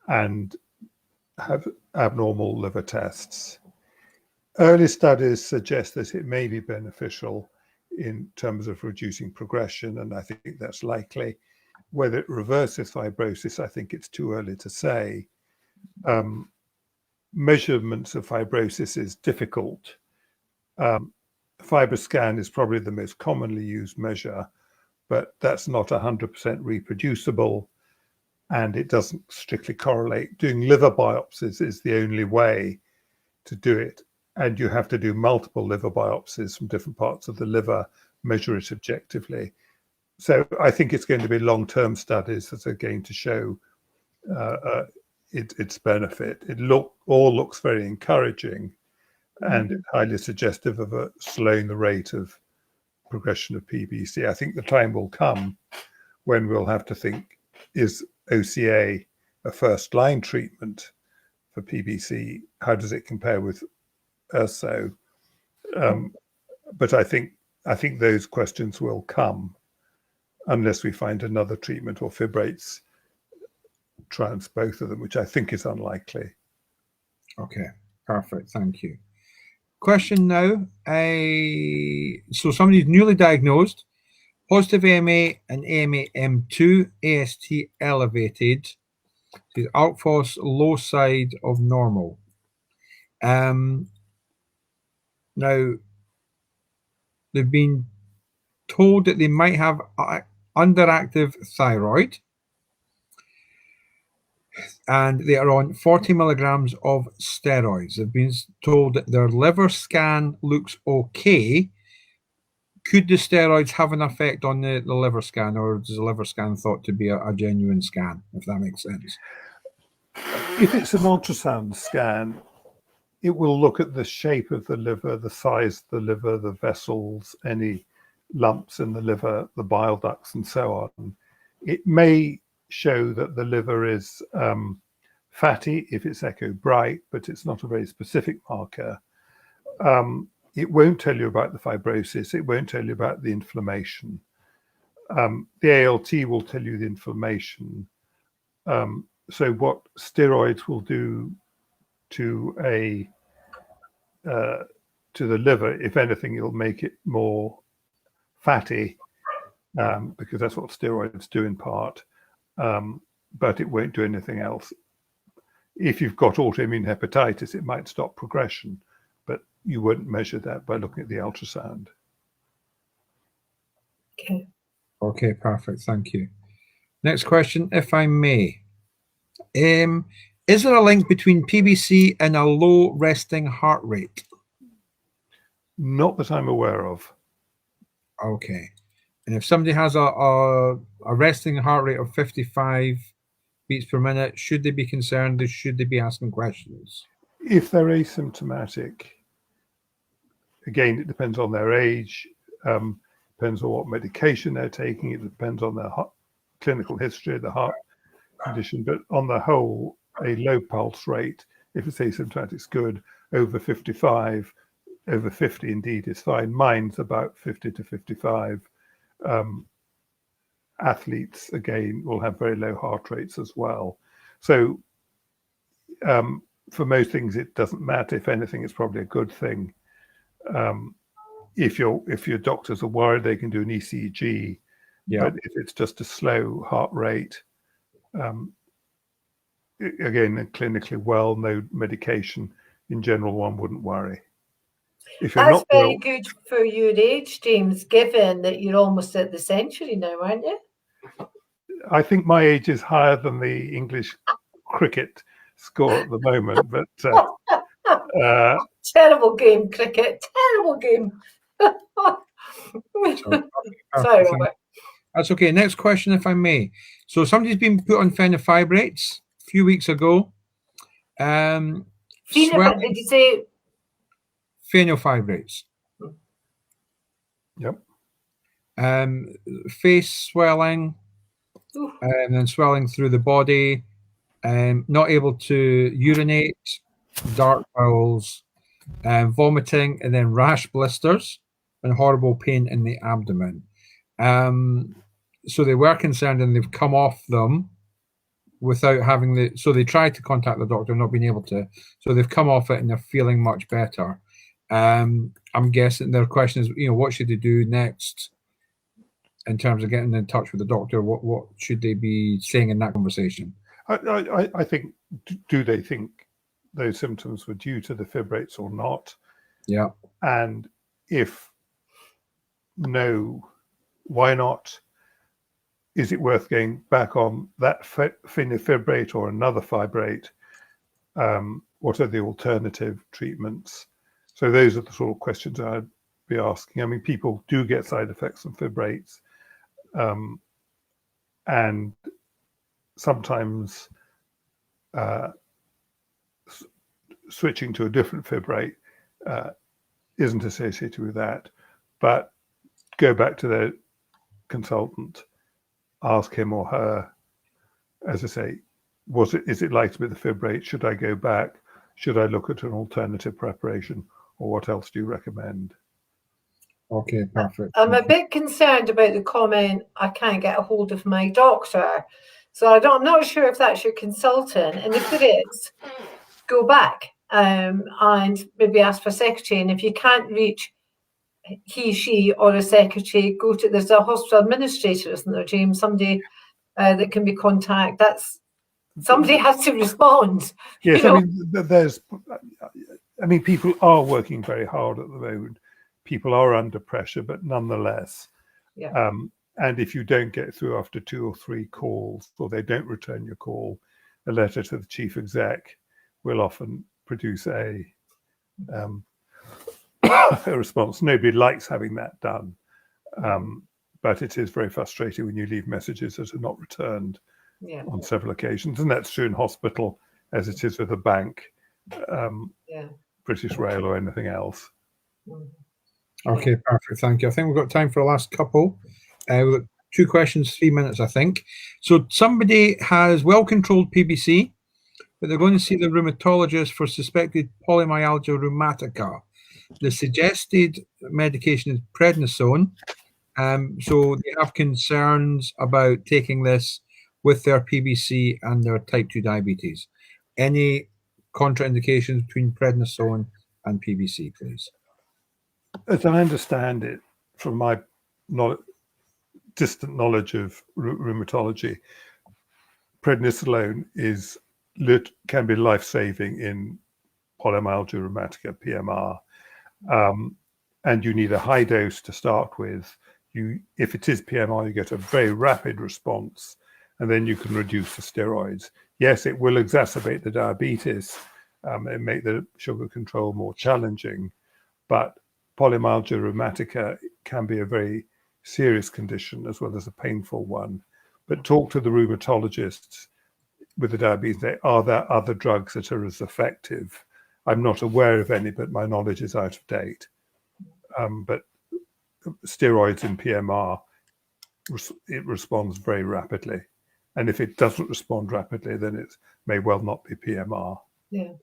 and have abnormal liver tests. Early studies suggest that it may be beneficial in terms of reducing progression, and I think that's likely. Whether it reverses fibrosis, I think it's too early to say. Measurements of fibrosis is difficult. FibroScan is probably the most commonly used measure, but that's not 100% reproducible, and it doesn't strictly correlate. Doing liver biopsies is the only way to do it, and you have to do multiple liver biopsies from different parts of the liver, measure it objectively. So I think it's going to be long-term studies that are going to show its benefit. It all looks very encouraging, and highly suggestive of slowing the rate of progression of PBC. I think the time will come when we'll have to think, is OCA a first-line treatment for PBC? How does it compare with URSO? But I think those questions will come unless we find another treatment or fibrates trans both of them, which I think is unlikely. Okay, perfect, thank you. Question now, so somebody's newly diagnosed, positive AMA and AMA M2, AST elevated, his alk-phos low side of normal. Now, they've been told that they might have underactive thyroid, and they are on 40 milligrams of steroids. They've been told that their liver scan looks okay, could the steroids have an effect on the liver scan, or is the liver scan thought to be a genuine scan, if that makes sense? If it's an ultrasound scan, it will look at the shape of the liver, the size of the liver, the vessels, any lumps in the liver, the bile ducts, and so on. It may show that the liver is fatty if it's echo bright, but it's not a very specific marker. It won't tell you about the fibrosis. It won't tell you about the inflammation. The ALT will tell you the inflammation. So what steroids will do to the liver, if anything, it'll make it more fatty, because that's what steroids do in part. But it won't do anything else. If you've got autoimmune hepatitis, it might stop progression, but you wouldn't measure that by looking at the ultrasound. Okay. Okay, perfect. Thank you. Next question, if I may. Is there a link between PBC and a low resting heart rate? Not that I'm aware of. Okay. And if somebody has a resting heart rate of 55 beats per minute, should they be concerned? Should they be asking questions? If they're asymptomatic, again, it depends on their age, depends on what medication they're taking, it depends on their clinical history of the heart condition. But on the whole, a low pulse rate, if it's asymptomatic, is good. Over 55, over 50 indeed is fine. Mine's about 50 to 55. Athletes, again, will have very low heart rates as well. So for most things, it doesn't matter. If anything, it's probably a good thing. If your doctors are worried, they can do an ECG. Yeah. But if it's just a slow heart rate, again, clinically well, no medication, in general, one wouldn't worry. If you're That's not very well, good for your age, James, given that you're almost at the century now, aren't you? I think my age is higher than the English cricket score at the moment, but Terrible game, cricket. Terrible game. Sorry, Robert. That's okay. Next question, if I may. So somebody's been put on fenofibrates a few weeks ago. Did you say fenofibrates? Yep. Face swelling, and then swelling through the body, not able to urinate, dark bowels, vomiting, and then rash blisters and horrible pain in the abdomen. So they were concerned, and they've come off them without having so they tried to contact the doctor, not being able to. So they've come off it and they're feeling much better. I'm guessing their question is, what should they do next in terms of getting in touch with the doctor? What should they be saying in that conversation? I think, do they think those symptoms were due to the fibrates or not? Yeah. And if no, why not? Is it worth going back on that fenofibrate or another fibrate? What are the alternative treatments? So those are the sort of questions I'd be asking. I mean, people do get side effects from fibrates, and sometimes switching to a different fibrate isn't associated with that. But go back to the consultant, ask him or her, as I say, is it likely to be the fibrate? Should I go back? Should I look at an alternative preparation? Or what else do you recommend? Okay, perfect. I'm a bit concerned about the comment, I can't get a hold of my doctor. So I'm not sure if that's your consultant. And if it is, go back and maybe ask for a secretary. And if you can't reach he, she, or a secretary, there's a hospital administrator, isn't there, James? Somebody that can be contacted. Somebody has to respond. Yes, I mean, people are working very hard at the moment. People are under pressure, but nonetheless. Yeah. And if you don't get through after 2 or 3 calls, or they don't return your call, a letter to the chief exec will often produce a response. Nobody likes having that done, But it is very frustrating when you leave messages that are not returned Yeah. on several occasions. And that's true in hospital as it is with a bank, British Rail or anything else. Okay, perfect. Thank you. I think we've got time for the last couple. We've got 2 questions, 3 minutes, I think. So somebody has well-controlled PBC, but they're going to see the rheumatologist for suspected polymyalgia rheumatica. The suggested medication is prednisone. So they have concerns about taking this with their PBC and their type 2 diabetes. Any contraindications between prednisone and PBC, please? As I understand it, from my distant knowledge of rheumatology, prednisolone can be life-saving in polymyalgia rheumatica, PMR, and you need a high dose to start with. If it is PMR, you get a very rapid response, and then you can reduce the steroids. Yes, it will exacerbate the diabetes and make the sugar control more challenging, but polymyalgia rheumatica can be a very serious condition as well as a painful one. But talk to the rheumatologists with the diabetes. Are there other drugs that are as effective? I'm not aware of any, but my knowledge is out of date. But steroids in PMR, it responds very rapidly. And if it doesn't respond rapidly, then it may well not be PMR. Yeah.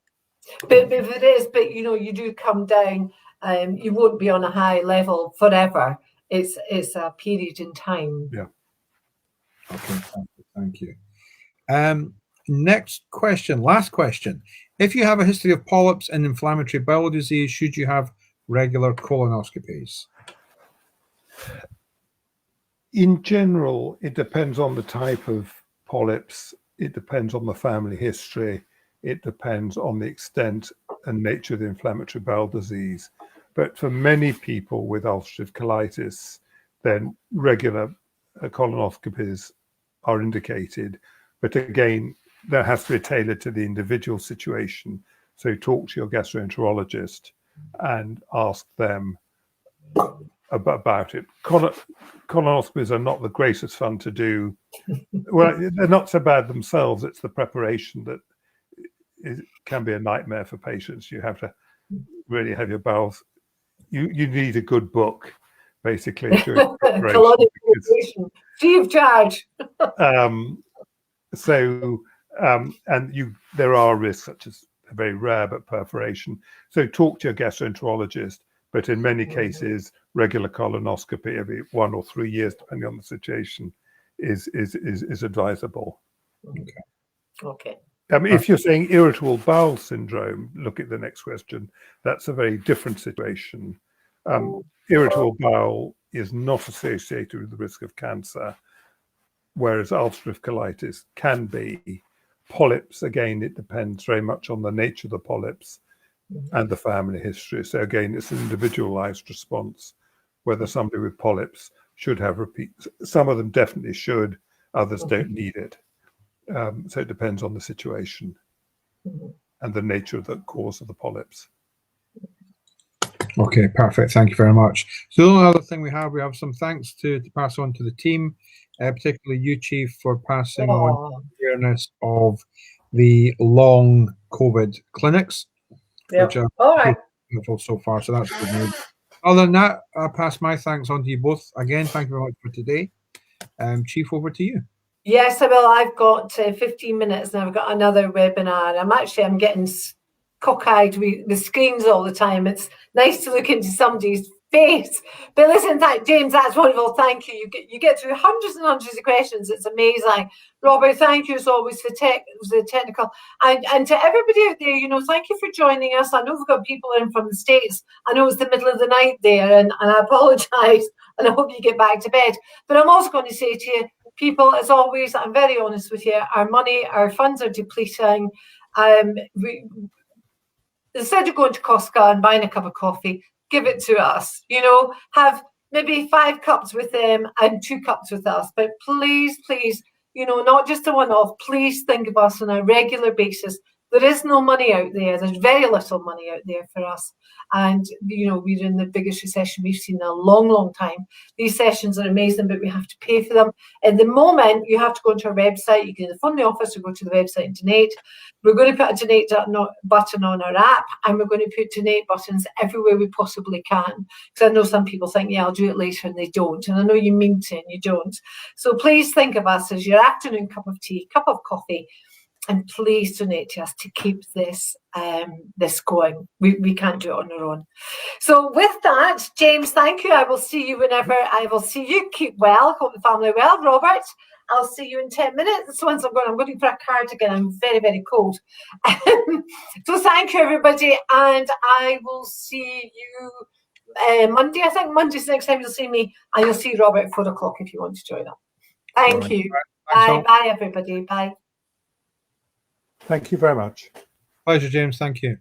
But if it is, you do come down, you won't be on a high level forever. It's a period in time. Yeah. Okay, thank you. Next question, last question. If you have a history of polyps and inflammatory bowel disease, should you have regular colonoscopies? In general, it depends on the type of polyps. It depends on the family history. It depends on the extent and nature of the inflammatory bowel disease. But for many people with ulcerative colitis, then regular colonoscopies are indicated. But again, that has to be tailored to the individual situation. So talk to your gastroenterologist and ask them about it. Colonoscopies are not the greatest fun to do. Well, they're not so bad themselves. It's the preparation that can be a nightmare for patients. You have to really have your bowels. You need a good book, basically. During preparation. Free of charge. There are risks, such as very rare, but perforation. So talk to your gastroenterologist. But in many cases, regular colonoscopy every 1 or 3 years, depending on the situation, is advisable. Okay. If you're saying irritable bowel syndrome, look at the next question. That's a very different situation. Irritable bowel is not associated with the risk of cancer, whereas ulcerative colitis can be. Polyps, again, it depends very much on the nature of the polyps and the family history. So again, it's an individualized response, whether somebody with polyps should have repeats. Some of them definitely should, others don't need it. So it depends on the situation and the nature of the cause of the polyps. Okay, perfect. Thank you very much. So the only other thing we have some thanks to pass on to the team, particularly you, Chief, for passing on awareness of the long COVID clinics, which are wonderful so far. So that's good news. Other than that, I'll pass my thanks on to you both. Again, thank you very much for today. Chief, over to you. Yes, I will. I've got 15 minutes and I've got another webinar. I'm getting cockeyed with the screens all the time. It's nice to look into somebody's face. But listen, James, that's wonderful. Thank you. You get through hundreds and hundreds of questions. It's amazing. Robert, thank you as always for the technical. And to everybody out there, thank you for joining us. I know we've got people in from the States. I know it's the middle of the night there, and I apologise, and I hope you get back to bed. But I'm also going to say to you, people, as always, I'm very honest with you, our funds are depleting. Instead of going to Costco and buying a cup of coffee, give it to us. Have maybe 5 cups with them and 2 cups with us. But please, not just a one-off, please think of us on a regular basis. There is no money out there. There's very little money out there for us. And, you know, we're in the biggest recession we've seen in a long, long time. These sessions are amazing, but we have to pay for them. At the moment, you have to go onto our website. You can either phone the office or go to the website and donate. We're going to put a donate button on our app, and we're going to put donate buttons everywhere we possibly can. Because I know some people think, yeah, I'll do it later, and they don't. And I know you mean to, and you don't. So please think of us as your afternoon cup of tea, cup of coffee, and please donate to us to keep this this going. We can't do it on our own. So with that, James, thank you. I will see you whenever I will see you. Keep well. Hope the family well. Robert, I'll see you in 10 minutes. Once I'm going for a cardigan. I'm very, very cold. So thank you, everybody. And I will see you Monday. I think Monday's the next time you'll see me. And you'll see Robert at 4 o'clock if you want to join us. Thank you. Bye. Bye, everybody. Bye. Thank you very much. Pleasure, James. Thank you.